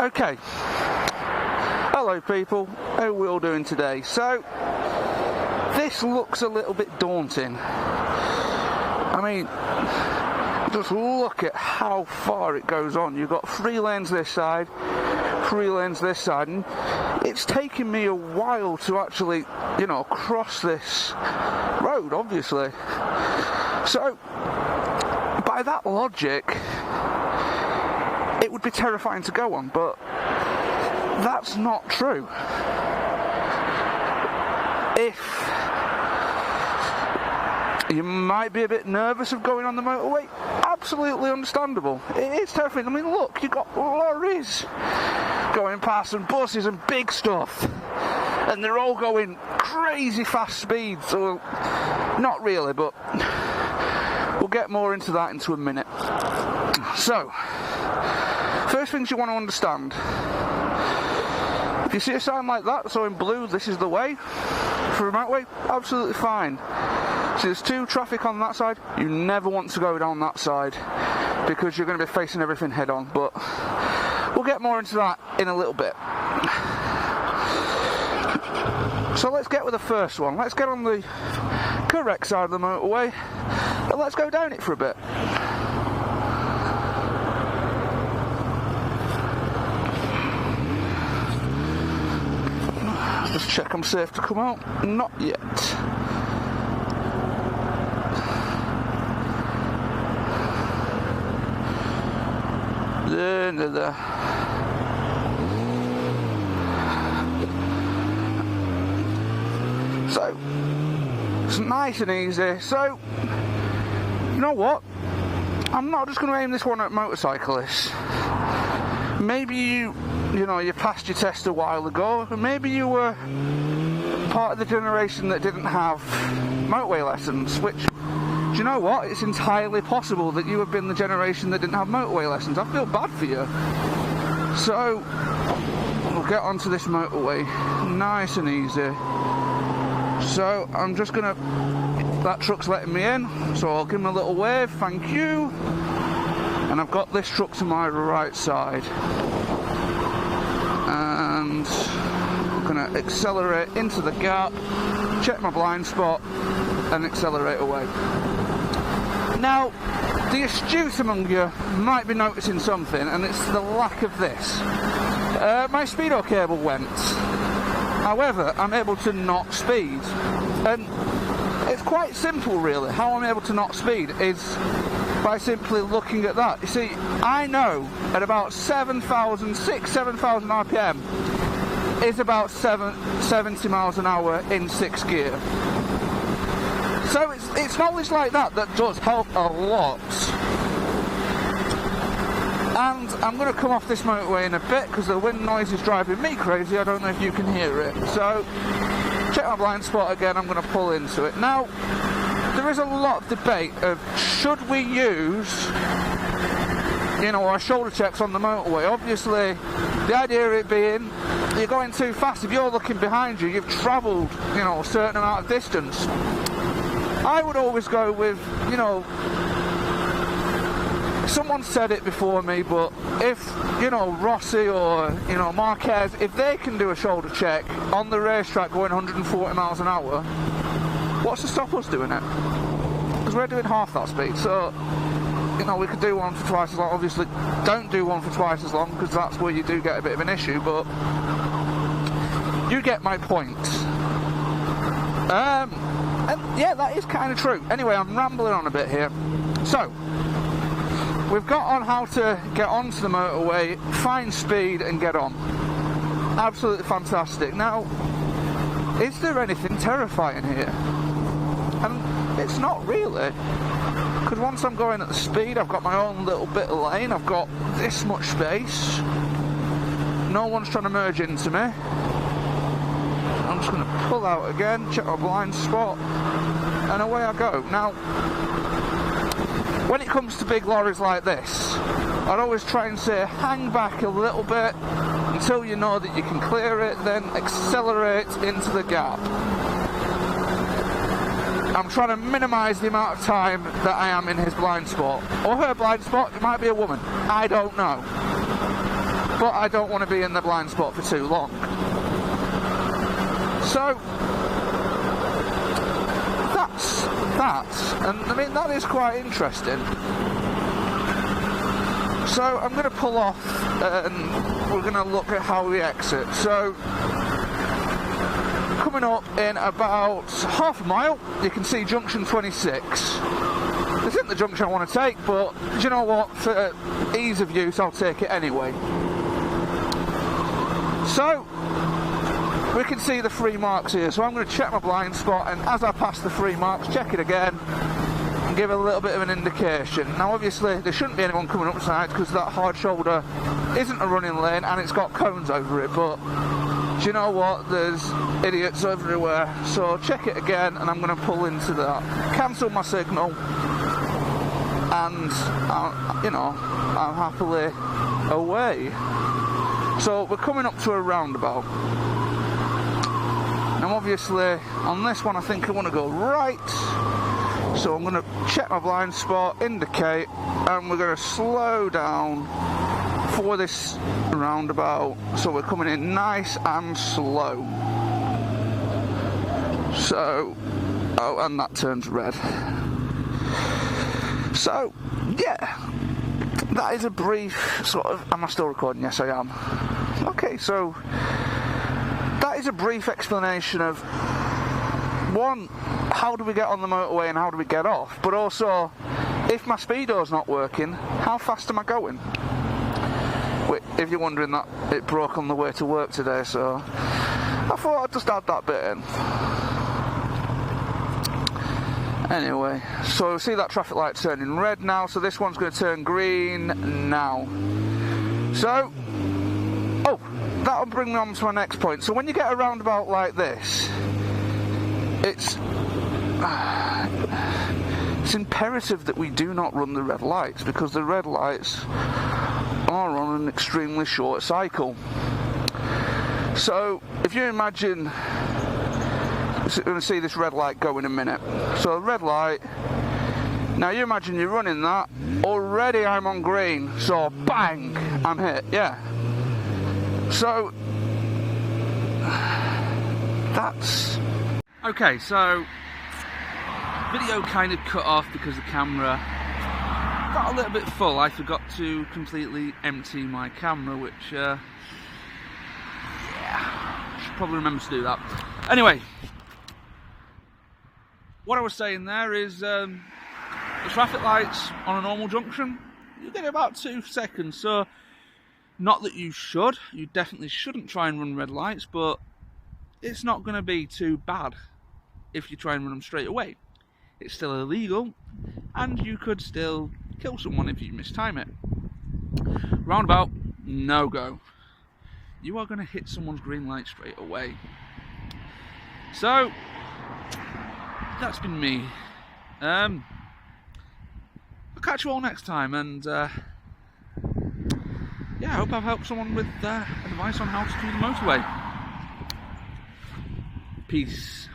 Okay, hello people, how are we all doing today? So, this looks a little bit daunting. I mean, just look at how far it goes on. You've got 3 lanes this side, 3 lanes this side, and it's taken me a while to actually, cross this road, obviously. So, by that logic, it would be terrifying to go on, but that's not true. If you might be a bit nervous of going on the motorway, absolutely understandable. It is terrifying. I mean, look, you've got lorries going past and buses and big stuff, and they're all going crazy fast speeds. So, not really, but we'll get more into that into a minute. So, first things you want to understand: if you see a sign like that, so in blue, this is the way for a motorway, absolutely fine. So there's 2 traffic on that side, you never want to go down that side because you're going to be facing everything head on, but we'll get more into that in a little bit. So let's get with the first one. Let's get on the correct side of the motorway and let's go down it for a bit. Just check I'm safe to come out. Not yet. There. So, it's nice and easy. So, you know what? I'm not just going to aim this one at motorcyclists. Maybe you passed your test a while ago, and maybe you were part of the generation that didn't have motorway lessons, which, do you know what? It's entirely possible that you have been the generation that didn't have motorway lessons. I feel bad for you. So, we'll get onto this motorway, nice and easy. So, I'm just gonna, that truck's letting me in, so I'll give him a little wave, thank you. And I've got this truck to my right side. And I'm going to accelerate into the gap, check my blind spot, and accelerate away. Now, the astute among you might be noticing something, and it's the lack of this. My speedo cable went. However, I'm able to not speed. And it's quite simple, really. How I'm able to not speed is by simply looking at that. You see, I know at about 7,000 RPM is about 70 miles an hour in 6th gear. So it's knowledge like that that does help a lot. And I'm going to come off this motorway in a bit because the wind noise is driving me crazy. I don't know if you can hear it. So, check my blind spot again, I'm going to pull into it. Now, there is a lot of debate of should we use, our shoulder checks on the motorway. Obviously, the idea of it being, you're going too fast. If you're looking behind you, you've travelled, a certain amount of distance. I would always go with, someone said it before me, but if, Rossi or, Marquez, if they can do a shoulder check on the racetrack going 140 miles an hour, what's to stop us doing it? Because we're doing half that speed, so, we could do one for twice as long. Obviously, don't do one for twice as long, because that's where you do get a bit of an issue, but you get my point. And yeah, that is kind of true. Anyway, I'm rambling on a bit here. So, we've got on how to get onto the motorway, find speed and get on. Absolutely fantastic. Now, is there anything terrifying here? And it's not really. Because once I'm going at the speed, I've got my own little bit of lane, I've got this much space. No one's trying to merge into me. I'm just going to pull out again, check my blind spot, and away I go. Now, when it comes to big lorries like this, I'd always try and say hang back a little bit until you know that you can clear it, then accelerate into the gap. I'm trying to minimise the amount of time that I am in his blind spot. Or her blind spot, it might be a woman, I don't know. but I don't want to be in the blind spot for too long. So that's that, and I mean that is quite interesting. So I'm going to pull off and we're going to look at how we exit. So coming up in about half a mile, you can see junction 26. This isn't the junction I want to take, but do you know what, for ease of use I'll take it anyway. So we can see the 3 marks here, so I'm going to check my blind spot, and as I pass the 3 marks, check it again and give it a little bit of an indication. Now obviously there shouldn't be anyone coming up sides because that hard shoulder isn't a running lane and it's got cones over it, but do you know what, there's idiots everywhere. So check it again, and I'm going to pull into that, cancel my signal, and I'm happily away. So we're coming up to a roundabout. Now obviously on this one I think I want to go right, so I'm going to check my blind spot, indicate, and we're going to slow down for this roundabout, so we're coming in nice and slow. So, oh, and that turns red. So yeah, that is a brief sort of, am I still recording? Yes I am. Okay, so that is a brief explanation of, one, how do we get on the motorway and how do we get off, but also, if my speedo's not working, how fast am I going? If you're wondering, that it broke on the way to work today, so I thought I'd just add that bit in. Anyway, so see that traffic light turning red now, so this one's going to turn green now. So, oh, that'll bring me on to my next point. So when you get a roundabout like this, it's imperative that we do not run the red lights, because the red lights are on an extremely short cycle. So if you imagine, you're going to see this red light go in a minute. So red light, now you imagine you're running that, already I'm on green, so bang, I'm hit, yeah. So that's okay. So video kind of cut off because the camera got a little bit full. I forgot to completely empty my camera, which yeah, should probably remember to do that. Anyway, what I was saying there is the traffic lights on a normal junction, you get about 2 seconds. So not that you should, you definitely shouldn't try and run red lights, but it's not going to be too bad if you try and run them straight away. It's still illegal, and you could still kill someone if you mistime it. Roundabout, no go. You are going to hit someone's green light straight away. So that's been me. I'll catch you all next time, and yeah, I hope I've helped someone with advice on how to do the motorway. Peace.